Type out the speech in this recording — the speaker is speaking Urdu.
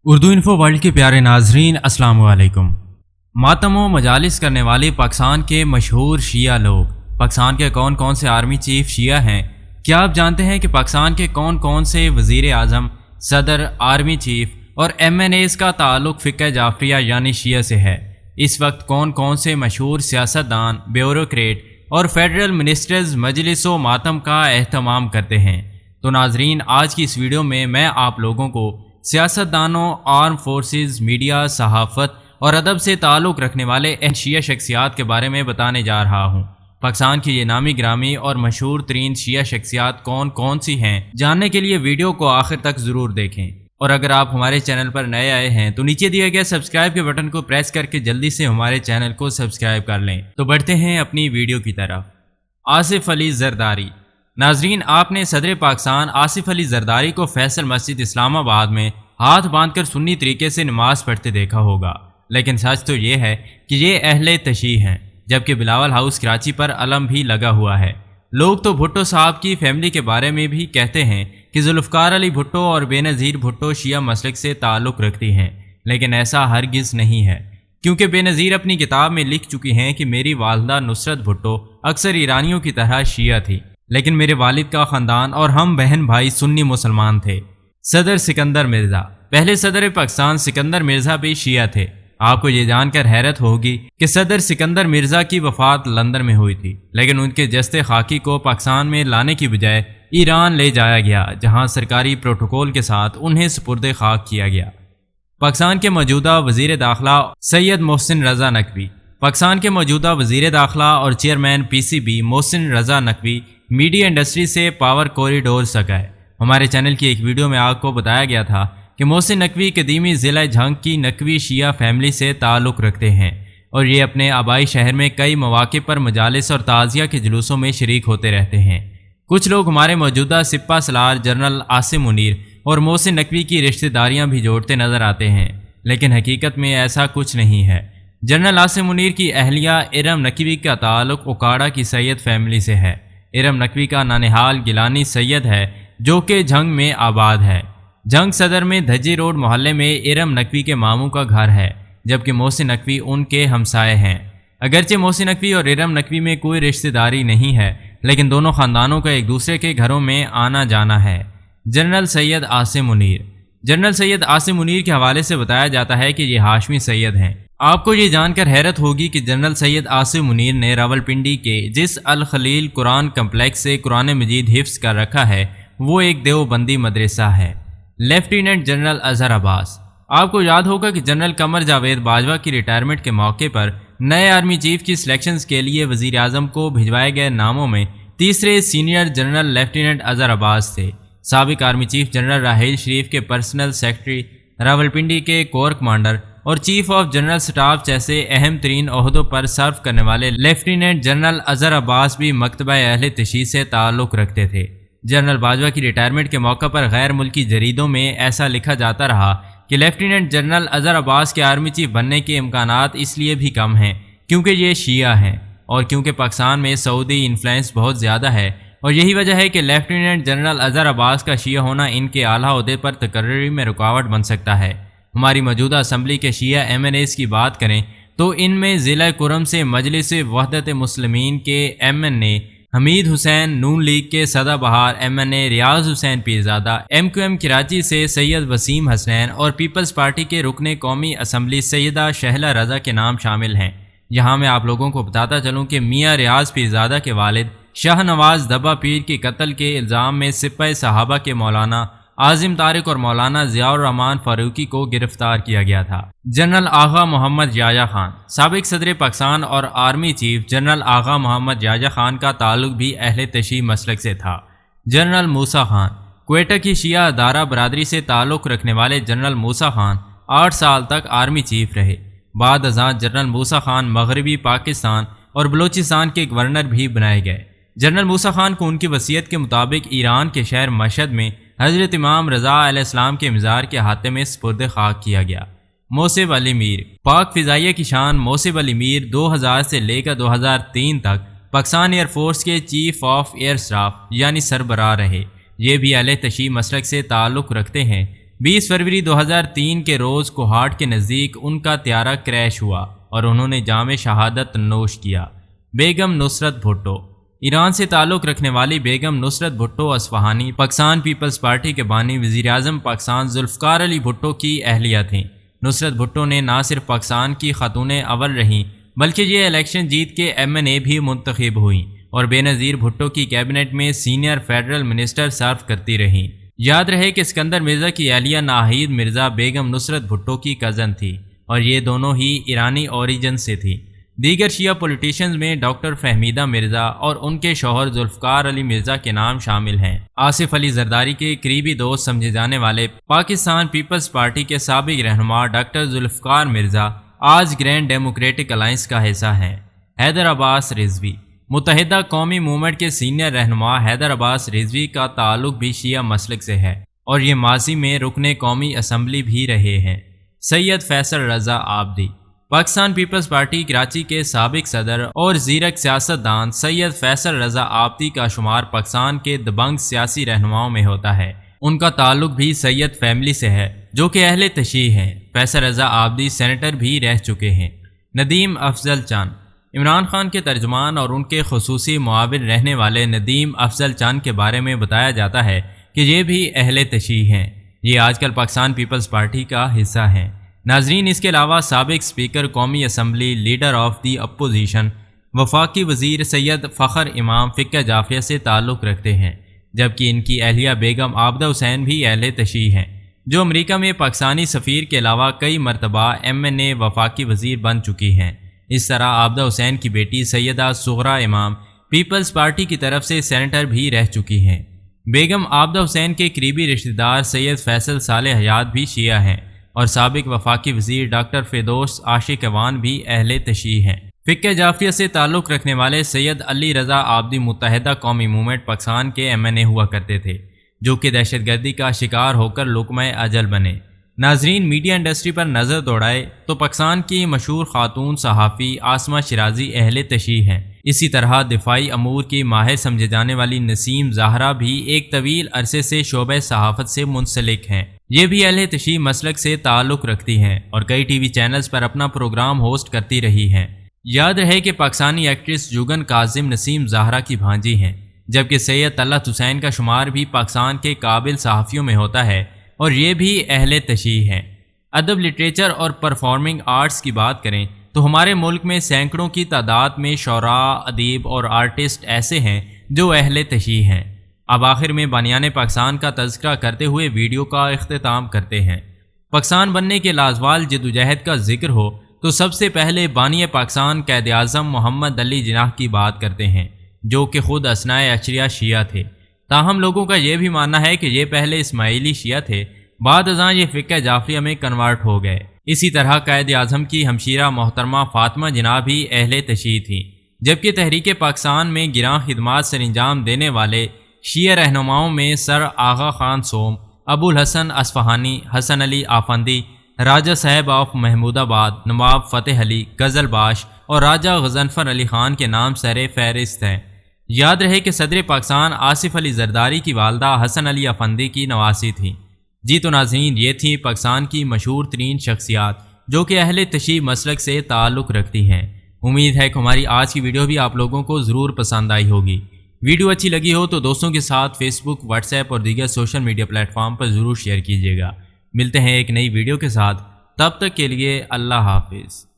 اردو انفو ورلڈ کے پیارے ناظرین، السلام علیکم۔ ماتم و مجالس کرنے والے پاکستان کے مشہور شیعہ لوگ، پاکستان کے کون کون سے آرمی چیف شیعہ ہیں؟ کیا آپ جانتے ہیں کہ پاکستان کے کون کون سے وزیر اعظم، صدر، آرمی چیف اور ایم این ایز کا تعلق فقہ جعفریہ یعنی شیعہ سے ہے؟ اس وقت کون کون سے مشہور سیاستدان، بیوروکریٹ اور فیڈرل منسٹرز مجلس و ماتم کا اہتمام کرتے ہیں؟ تو ناظرین، آج کی اس ویڈیو میں آپ لوگوں کو سیاستدانوں، آرم فورسز، میڈیا، صحافت اور ادب سے تعلق رکھنے والے اہم شیعہ شخصیات کے بارے میں بتانے جا رہا ہوں۔ پاکستان کی یہ نامی گرامی اور مشہور ترین شیعہ شخصیات کون کون سی ہیں، جاننے کے لیے ویڈیو کو آخر تک ضرور دیکھیں۔ اور اگر آپ ہمارے چینل پر نئے آئے ہیں تو نیچے دیے گئے سبسکرائب کے بٹن کو پریس کر کے جلدی سے ہمارے چینل کو سبسکرائب کر لیں۔ تو بڑھتے ہیں اپنی ویڈیو کی طرف۔ آصف علی زرداری۔ ناظرین، آپ نے صدر پاکستان آصف علی زرداری کو فیصل مسجد اسلام آباد میں ہاتھ باندھ کر سنی طریقے سے نماز پڑھتے دیکھا ہوگا، لیکن سچ تو یہ ہے کہ یہ اہل تشیع ہیں، جبکہ بلاول ہاؤس کراچی پر علم بھی لگا ہوا ہے۔ لوگ تو بھٹو صاحب کی فیملی کے بارے میں بھی کہتے ہیں کہ ذوالفقار علی بھٹو اور بے نظیر بھٹو شیعہ مسلک سے تعلق رکھتی ہیں، لیکن ایسا ہرگز نہیں ہے، کیونکہ بے نظیر اپنی کتاب میں لکھ چکی ہیں کہ میری والدہ نصرت بھٹو اکثر ایرانیوں کی طرح شیعہ تھی، لیکن میرے والد کا خاندان اور ہم بہن بھائی سنی مسلمان تھے۔ صدر سکندر مرزا۔ پہلے صدر پاکستان سکندر مرزا بھی شیعہ تھے۔ آپ کو یہ جان کر حیرت ہوگی کہ صدر سکندر مرزا کی وفات لندن میں ہوئی تھی، لیکن ان کے جسد خاکی کو پاکستان میں لانے کی بجائے ایران لے جایا گیا، جہاں سرکاری پروٹوکول کے ساتھ انہیں سپرد خاک کیا گیا۔ پاکستان کے موجودہ وزیر داخلہ سید محسن رضا نقوی۔ پاکستان کے موجودہ وزیر داخلہ اور چیئرمین پی سی بی محسن رضا نقوی میڈیا انڈسٹری سے پاور کوریڈور تک ہے۔ ہمارے چینل کی ایک ویڈیو میں آپ کو بتایا گیا تھا کہ محسن نقوی قدیمی ضلع جھنگ کی نقوی شیعہ فیملی سے تعلق رکھتے ہیں، اور یہ اپنے آبائی شہر میں کئی مواقع پر مجالس اور تعزیہ کے جلوسوں میں شریک ہوتے رہتے ہیں۔ کچھ لوگ ہمارے موجودہ سپہ سالار جنرل عاصم منیر اور محسن نقوی کی رشتہ داریاں بھی جوڑتے نظر آتے ہیں، لیکن حقیقت میں ایسا کچھ نہیں ہے۔ جنرل عاصم منیر کی اہلیہ ارم نقوی کا تعلق اکاڑا کی سید فیملی سے ہے۔ ارم نقوی کا نانہال گیلانی سید ہے، جو کہ جھنگ میں آباد ہے۔ جھنگ صدر میں دھجی روڈ محلے میں ارم نقوی کے ماموں کا گھر ہے، جبکہ محسن نقوی ان کے ہمسائے ہیں۔ اگرچہ محسن نقوی اور ارم نقوی میں کوئی رشتہ داری نہیں ہے، لیکن دونوں خاندانوں کا ایک دوسرے کے گھروں میں آنا جانا ہے۔ جنرل سید عاصم منیر۔ جنرل سید عاصم منیر کے حوالے سے بتایا جاتا ہے کہ یہ ہاشمی سید ہیں۔ آپ کو یہ جان کر حیرت ہوگی کہ جنرل سید عاصم منیر نے راولپنڈی کے جس الخلیل قرآن کمپلیکس سے قرآن مجید حفظ کر رکھا ہے وہ ایک دیوبندی مدرسہ ہے۔ لیفٹیننٹ جنرل اظہر عباس۔ آپ کو یاد ہوگا کہ جنرل قمر جاوید باجوہ کی ریٹائرمنٹ کے موقع پر نئے آرمی چیف کی سلیکشنز کے لیے وزیر اعظم کو بھجوائے گئے ناموں میں تیسرے سینئر جنرل لیفٹیننٹ اظہر عباس تھے۔ سابق army chief general Raheel Sharif کے پرسنل سیکرٹری، راولپنڈی کے کور کمانڈر اور چیف آف جنرل سٹاف جیسے اہم ترین عہدوں پر سرو کرنے والے لیفٹیننٹ جنرل اظہر عباس بھی مکتبہ اہل تشیع سے تعلق رکھتے تھے۔ جنرل باجوہ کی ریٹائرمنٹ کے موقع پر غیر ملکی جریدوں میں ایسا لکھا جاتا رہا کہ لیفٹیننٹ جنرل اظہر عباس کے آرمی چیف بننے کے امکانات اس لیے بھی کم ہیں کیونکہ یہ شیعہ ہیں، اور کیونکہ پاکستان میں سعودی انفلوئنس بہت زیادہ ہے، اور یہی وجہ ہے کہ لیفٹیننٹ جنرل اظہر عباس کا شیعہ ہونا ان کے اعلیٰ عہدے پر تقرری میں رکاوٹ بن سکتا ہے۔ ہماری موجودہ اسمبلی کے شیعہ ایم این ایز کی بات کریں تو ان میں ضلع کرم سے مجلس وحدت مسلمین کے M N A Hameed Hussain, Noon League کے سدا بہار M N A Riaz Hussain Pirzada, M Q M Karachi سے سید وسیم حسنین اور پیپلز پارٹی کے رکن قومی اسمبلی سیدہ شہلہ رضا کے نام شامل ہیں۔ یہاں میں آپ لوگوں کو بتاتا چلوں کہ میاں ریاض پیرزادہ کے والد شاہ نواز دبا پیر کے قتل کے الزام میں سپہ صحابہ کے مولانا عاظم طارق اور مولانا ضیاء الرحمان فاروقی کو گرفتار کیا گیا تھا۔ جنرل آغا محمد یحییٰ خان۔ سابق صدر پاکستان اور army chief general Agha Muhammad Yahya Khan کا تعلق بھی اہل تشیع مسلک سے تھا۔ جنرل موسیٰ خان۔ کوئٹہ کی شیعہ دارا برادری سے تعلق رکھنے والے جنرل موسیٰ خان 8 سال تک آرمی چیف رہے۔ بعد ازاں جنرل موسیٰ خان مغربی پاکستان اور بلوچستان کے گورنر بھی بنائے گئے۔ جنرل موسیٰ خان کو ان کی وصیت کے مطابق ایران کے شہر مشہد میں حضرت امام رضا علیہ السلام کے مزار کے احاطے میں سپرد خاک کیا گیا۔ موصف علی میر۔ پاک فضائیہ کی شان موصف علی میر 2000 سے لے کر 2003 تک پاکستان ایئر فورس کے چیف آف ایئر اسٹاف یعنی سربراہ رہے۔ یہ بھی اہل تشیع مسلک سے تعلق رکھتے ہیں، 20 فروری 2003 کے روز کوہاٹ کے نزدیک ان کا طیارہ کریش ہوا اور انہوں نے جام شہادت نوش کیا۔ بیگم نصرت بھٹو۔ ایران سے تعلق رکھنے والی بیگم نصرت بھٹو اصفہانی پاکستان پیپلز پارٹی کے بانی وزیر اعظم پاکستان ذوالفقار علی بھٹو کی اہلیہ تھیں۔ نصرت بھٹو نے نہ صرف پاکستان کی خاتون اول رہیں بلکہ یہ الیکشن جیت کے MNA بھی منتخب ہوئیں اور بے نظیر بھٹو کی کیبنٹ میں سینئر فیڈرل منسٹر سرو کرتی رہیں۔ یاد رہے کہ اسکندر مرزا کی اہلیہ ناہید مرزا بیگم نصرت بھٹو کی کزن تھی اور یہ دونوں ہی ایرانی اوریجن سے تھی۔ دیگر شیعہ پولیٹیشنز میں ڈاکٹر فہمیدہ مرزا اور ان کے شوہر ذوالفقار علی مرزا کے نام شامل ہیں۔ آصف علی زرداری کے قریبی دوست سمجھے جانے والے پاکستان پیپلز پارٹی کے سابق رہنما ڈاکٹر ذوالفقار مرزا آج گرینڈ ڈیموکریٹک الائنس کا حصہ ہیں۔ حیدر عباس رضوی۔ متحدہ قومی موومنٹ کے سینئر رہنما حیدر عباس رضوی کا تعلق بھی شیعہ مسلک سے ہے اور یہ ماضی میں رکن قومی اسمبلی بھی رہے ہیں۔ سید فیصل رضا آبدی۔ پاکستان پیپلز پارٹی کراچی کے سابق صدر اور زیرک سیاستدان سید فیصل رضا آبدی کا شمار پاکستان کے دبنگ سیاسی رہنماؤں میں ہوتا ہے۔ ان کا تعلق بھی سید فیملی سے ہے جو کہ اہل تشیع ہیں۔ فیصل رضا آبدی سینیٹر بھی رہ چکے ہیں۔ ندیم افضل چاند۔ عمران خان کے ترجمان اور ان کے خصوصی معاون رہنے والے ندیم افضل چاند کے بارے میں بتایا جاتا ہے کہ یہ بھی اہل تشیع ہیں۔ یہ آج کل پاکستان پیپلز پارٹی کا حصہ ہیں۔ ناظرین، اس کے علاوہ سابق اسپیکر قومی assembly, leader of the opposition, وفاقی وزیر سید فخر امام فقہ جعفریہ سے تعلق رکھتے ہیں، جبکہ ان کی اہلیہ بیگم عابدہ حسین بھی اہل تشیع ہیں، جو امریکہ میں پاکستانی سفیر کے علاوہ کئی مرتبہ MNA وفاقی وزیر بن چکی ہیں۔ اس طرح عابدہ حسین کی بیٹی سیدہ صغرا امام پیپلز پارٹی کی طرف سے سینیٹر بھی رہ چکی ہیں۔ بیگم عابدہ حسین کے قریبی رشتہ دار سید فیصل صالح حیات بھی شیعہ ہیں اور سابق وفاقی وزیر ڈاکٹر فردوس عاشق اعوان بھی اہل تشیع ہیں۔ فقہ جعفریہ سے تعلق رکھنے والے سید علی رضا آبدی متحدہ قومی موومنٹ پاکستان کے MNA ہوا کرتے تھے، جو کہ دہشت گردی کا شکار ہو کر لقمہ اجل بنے۔ ناظرین، میڈیا انڈسٹری پر نظر دوڑائے تو پاکستان کی مشہور خاتون صحافی عاصمہ شیرازی اہل تشیع ہیں۔ اسی طرح دفاعی امور کی ماہر سمجھے جانے والی نسیم زہرا بھی ایک طویل عرصے سے شعبہ صحافت سے منسلک ہیں۔ یہ بھی اہل تشیع مسلک سے تعلق رکھتی ہیں اور کئی ٹی وی چینلز پر اپنا پروگرام ہوسٹ کرتی رہی ہیں۔ یاد رہے کہ پاکستانی ایکٹریس جوگن کاظم نسیم زہرا کی بھانجی ہیں، جبکہ سید طلعت حسین کا شمار بھی پاکستان کے قابل صحافیوں میں ہوتا ہے اور یہ بھی اہل تشیع ہیں۔ ادب، لٹریچر اور پرفارمنگ آرٹس کی بات کریں تو ہمارے ملک میں سینکڑوں کی تعداد میں شعراء، ادیب اور آرٹسٹ ایسے ہیں جو اہل تشیع ہیں۔ اب آخر میں بانیان پاکستان کا تذکرہ کرتے ہوئے ویڈیو کا اختتام کرتے ہیں۔ پاکستان بننے کے لازوال جدوجہد کا ذکر ہو تو سب سے پہلے بانی پاکستان قائد اعظم محمد علی جناح کی بات کرتے ہیں، جو کہ خود اثناء اشریہ شیعہ تھے۔ تاہم لوگوں کا یہ بھی ماننا ہے کہ یہ پہلے اسماعیلی شیعہ تھے، بعد ازاں یہ فقہ جعفریہ میں کنورٹ ہو گئے۔ اسی طرح قائد اعظم کی ہمشیرہ محترمہ فاطمہ جناح بھی اہل تشیع تھیں، جبکہ تحریک پاکستان میں گراں خدمات سر انجام دینے والے شیعہ رہنماؤں میں سر آغا خان سوم، ابو الحسن اصفہانی، حسن علی آفندی، راجہ صاحب آف محمود آباد، نواب فتح علی، غزل باش اور راجہ غضنفر علی خان کے نام سر فہرست ہیں۔ یاد رہے کہ صدر پاکستان آصف علی زرداری کی والدہ حسن علی آفندی کی نواسی تھیں۔ جی تو ناظرین، یہ تھی پاکستان کی مشہور ترین شخصیات جو کہ اہل تشیع مسلک سے تعلق رکھتی ہیں۔ امید ہے کہ ہماری آج کی ویڈیو بھی آپ لوگوں کو ضرور پسند آئی ہوگی۔ ویڈیو اچھی لگی ہو تو دوستوں کے ساتھ فیس بک، واٹس ایپ اور دیگر سوشل میڈیا پلیٹ فارم پر ضرور شیئر کیجیے گا۔ ملتے ہیں ایک نئی ویڈیو کے ساتھ، تب تک کے لیے اللہ حافظ۔